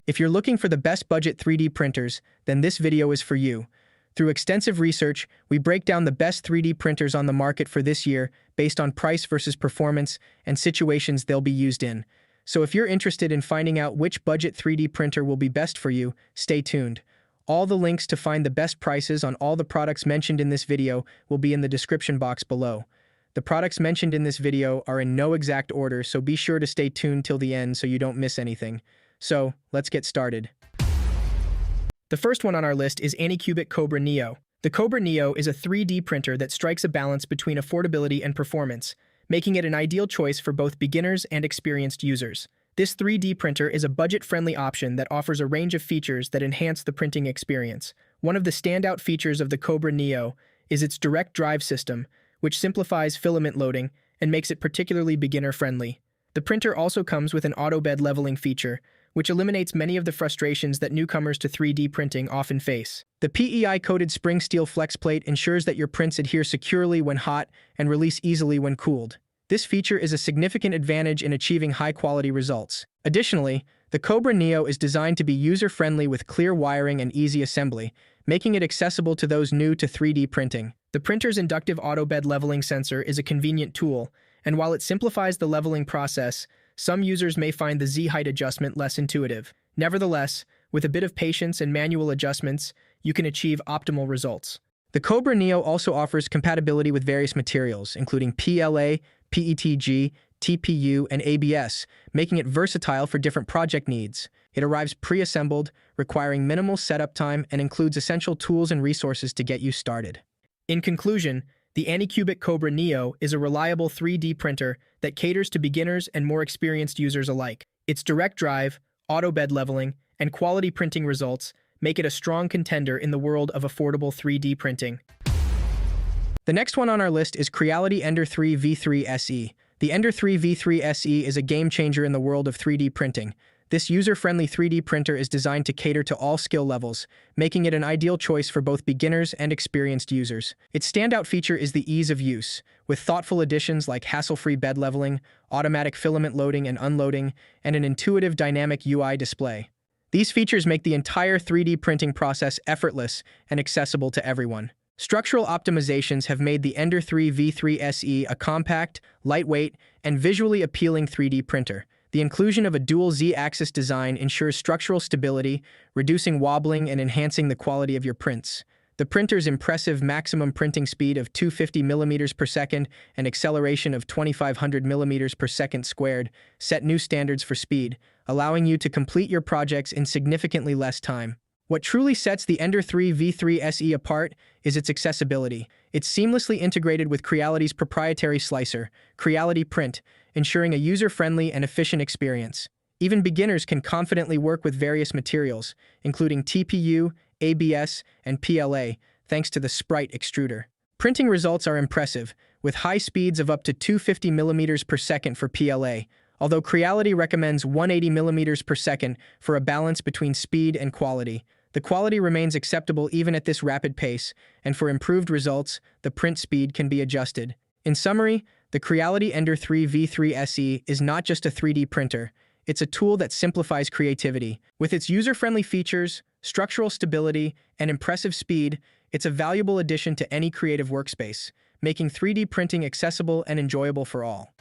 If you're looking for the best budget 3D printers, then this video is for you. Through extensive research, we break down the best 3D printers on the market for this year based on price versus performance and situations they'll be used in. So if you're interested in finding out which budget 3D printer will be best for you, stay tuned. All the links to find the best prices on all the products mentioned in this video will be in the description box below. The products mentioned in this video are in no exact order, so be sure to stay tuned till the end so you don't miss anything. So, let's get started. The first one on our list is Anycubic Cobra Neo. The Cobra Neo is a 3D printer that strikes a balance between affordability and performance, making it an ideal choice for both beginners and experienced users. This 3D printer is a budget-friendly option that offers a range of features that enhance the printing experience. One of the standout features of the Cobra Neo is its direct drive system, which simplifies filament loading and makes it particularly beginner-friendly. The printer also comes with an auto bed leveling feature, which eliminates many of the frustrations that newcomers to 3D printing often face. The PEI-coated spring steel flex plate ensures that your prints adhere securely when hot and release easily when cooled. This feature is a significant advantage in achieving high-quality results. Additionally, the Cobra Neo is designed to be user-friendly with clear wiring and easy assembly, making it accessible to those new to 3D printing. The printer's inductive auto bed leveling sensor is a convenient tool, and while it simplifies the leveling process, some users may find the Z-height adjustment less intuitive. Nevertheless, with a bit of patience and manual adjustments, you can achieve optimal results. The Cobra Neo also offers compatibility with various materials, including PLA, PETG, TPU, and ABS, making it versatile for different project needs. It arrives pre-assembled, requiring minimal setup time, and includes essential tools and resources to get you started. In conclusion, the Anycubic Cobra Neo is a reliable 3D printer that caters to beginners and more experienced users alike. Its direct drive, auto bed leveling, and quality printing results make it a strong contender in the world of affordable 3D printing. The next one on our list is Creality Ender 3 V3 SE. The Ender 3 V3 SE is a game-changer in the world of 3D printing. This user-friendly 3D printer is designed to cater to all skill levels, making it an ideal choice for both beginners and experienced users. Its standout feature is the ease of use, with thoughtful additions like hassle-free bed leveling, automatic filament loading and unloading, and an intuitive dynamic UI display. These features make the entire 3D printing process effortless and accessible to everyone. Structural optimizations have made the Ender 3 V3 SE a compact, lightweight, and visually appealing 3D printer. The inclusion of a dual Z-axis design ensures structural stability, reducing wobbling and enhancing the quality of your prints. The printer's impressive maximum printing speed of 250 mm per second and acceleration of 2500 mm per second squared set new standards for speed, allowing you to complete your projects in significantly less time. What truly sets the Ender 3 V3 SE apart is its accessibility. It's seamlessly integrated with Creality's proprietary slicer, Creality Print, ensuring a user-friendly and efficient experience. Even beginners can confidently work with various materials, including TPU, ABS, and PLA, thanks to the Sprite extruder. Printing results are impressive, with high speeds of up to 250 mm per second for PLA, although Creality recommends 180 mm per second for a balance between speed and quality. The quality remains acceptable even at this rapid pace, and for improved results, the print speed can be adjusted. In summary, the Creality Ender 3 V3 SE is not just a 3D printer, it's a tool that simplifies creativity. With its user-friendly features, structural stability, and impressive speed, it's a valuable addition to any creative workspace, making 3D printing accessible and enjoyable for all.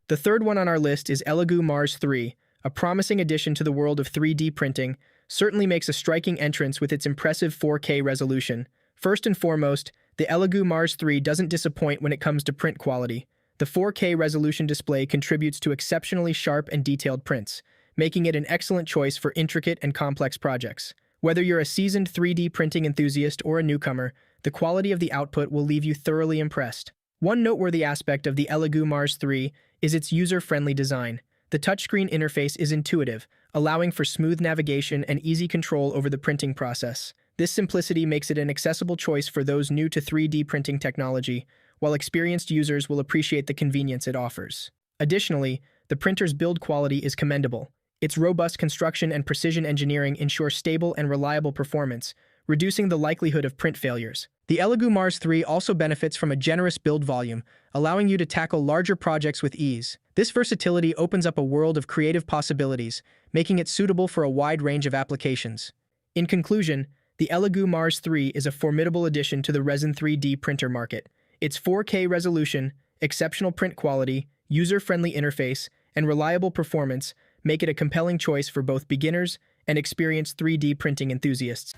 The third one on our list is Elegoo Mars 3, a promising addition to the world of 3D printing, certainly makes a striking entrance with its impressive 4K resolution. First and foremost, the Elegoo Mars 3 doesn't disappoint when it comes to print quality. The 4K resolution display contributes to exceptionally sharp and detailed prints, making it an excellent choice for intricate and complex projects. Whether you're a seasoned 3D printing enthusiast or a newcomer, the quality of the output will leave you thoroughly impressed. One noteworthy aspect of the Elegoo Mars 3 is its user-friendly design. The touchscreen interface is intuitive, allowing for smooth navigation and easy control over the printing process. This simplicity makes it an accessible choice for those new to 3D printing technology, while experienced users will appreciate the convenience it offers. Additionally, the printer's build quality is commendable. Its robust construction and precision engineering ensure stable and reliable performance, reducing the likelihood of print failures. The Elegoo Mars 3 also benefits from a generous build volume, allowing you to tackle larger projects with ease. This versatility opens up a world of creative possibilities, making it suitable for a wide range of applications. In conclusion, the Elegoo Mars 3 is a formidable addition to the Resin 3D printer market. Its 4K resolution, exceptional print quality, user-friendly interface, and reliable performance make it a compelling choice for both beginners and experienced 3D printing enthusiasts.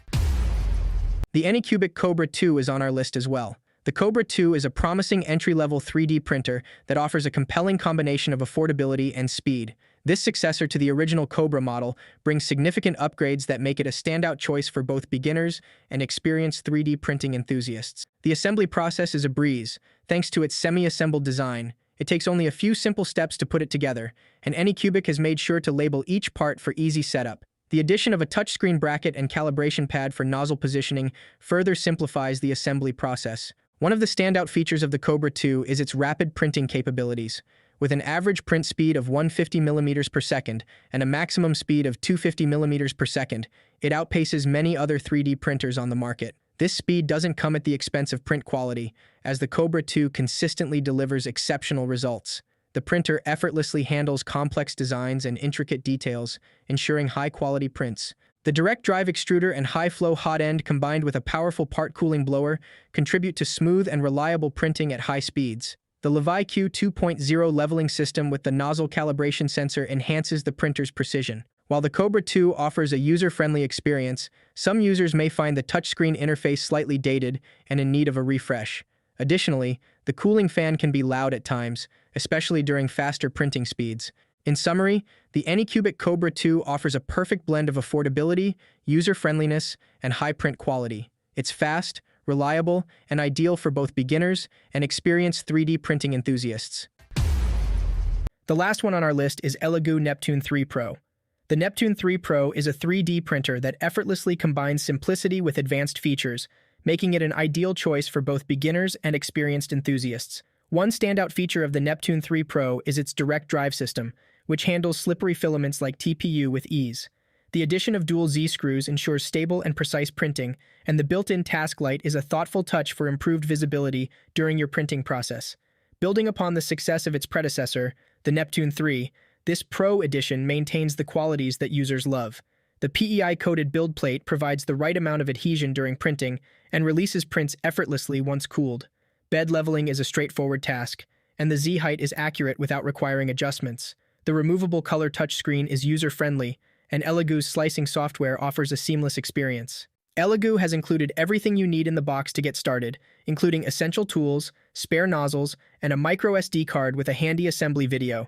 The Anycubic Cobra 2 is on our list as well. The Cobra 2 is a promising entry-level 3D printer that offers a compelling combination of affordability and speed. This successor to the original Cobra model brings significant upgrades that make it a standout choice for both beginners and experienced 3D printing enthusiasts. The assembly process is a breeze, thanks to its semi-assembled design. It takes only a few simple steps to put it together, and Anycubic has made sure to label each part for easy setup. The addition of a touchscreen bracket and calibration pad for nozzle positioning further simplifies the assembly process. One of the standout features of the Cobra 2 is its rapid printing capabilities. With an average print speed of 150 mm per second and a maximum speed of 250 mm per second, it outpaces many other 3D printers on the market. This speed doesn't come at the expense of print quality, as the Cobra 2 consistently delivers exceptional results. The printer effortlessly handles complex designs and intricate details, ensuring high-quality prints. The direct drive extruder and high-flow hot end combined with a powerful part cooling blower contribute to smooth and reliable printing at high speeds. The Levi Q 2.0 leveling system with the nozzle calibration sensor enhances the printer's precision. While the Cobra 2 offers a user-friendly experience, some users may find the touchscreen interface slightly dated and in need of a refresh. Additionally, the cooling fan can be loud at times, especially during faster printing speeds. In summary, the Anycubic Cobra 2 offers a perfect blend of affordability, user-friendliness, and high print quality. It's fast, reliable, and ideal for both beginners and experienced 3D printing enthusiasts. The last one on our list is Elegoo Neptune 3 Pro. The Neptune 3 Pro is a 3D printer that effortlessly combines simplicity with advanced features, making it an ideal choice for both beginners and experienced enthusiasts. One standout feature of the Neptune 3 Pro is its direct drive system, which handles slippery filaments like TPU with ease. The addition of dual Z-screws ensures stable and precise printing, and the built-in task light is a thoughtful touch for improved visibility during your printing process. Building upon the success of its predecessor, the Neptune 3, this Pro edition maintains the qualities that users love. The PEI-coated build plate provides the right amount of adhesion during printing and releases prints effortlessly once cooled. Bed leveling is a straightforward task, and the Z-height is accurate without requiring adjustments. The removable color touchscreen is user-friendly, and Elegoo's slicing software offers a seamless experience. Elegoo has included everything you need in the box to get started, including essential tools, spare nozzles, and a microSD card with a handy assembly video.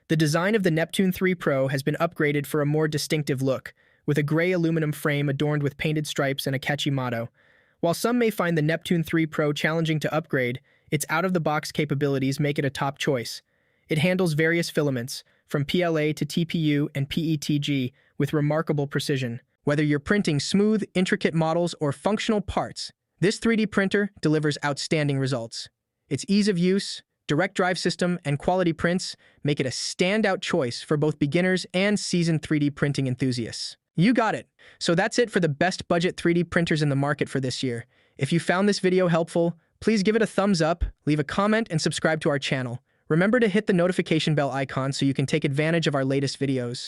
The design of the Neptune 3 Pro has been upgraded for a more distinctive look, with a gray aluminum frame adorned with painted stripes and a catchy motto. While some may find the Neptune 3 Pro challenging to upgrade, its out-of-the-box capabilities make it a top choice. It handles various filaments, from PLA to TPU and PETG, with remarkable precision. Whether you're printing smooth, intricate models or functional parts, this 3D printer delivers outstanding results. Its ease of use, direct drive system, and quality prints make it a standout choice for both beginners and seasoned 3D printing enthusiasts. You got it! So that's it for the best budget 3D printers in the market for this year. If you found this video helpful, please give it a thumbs up, leave a comment, and subscribe to our channel. Remember to hit the notification bell icon so you can take advantage of our latest videos.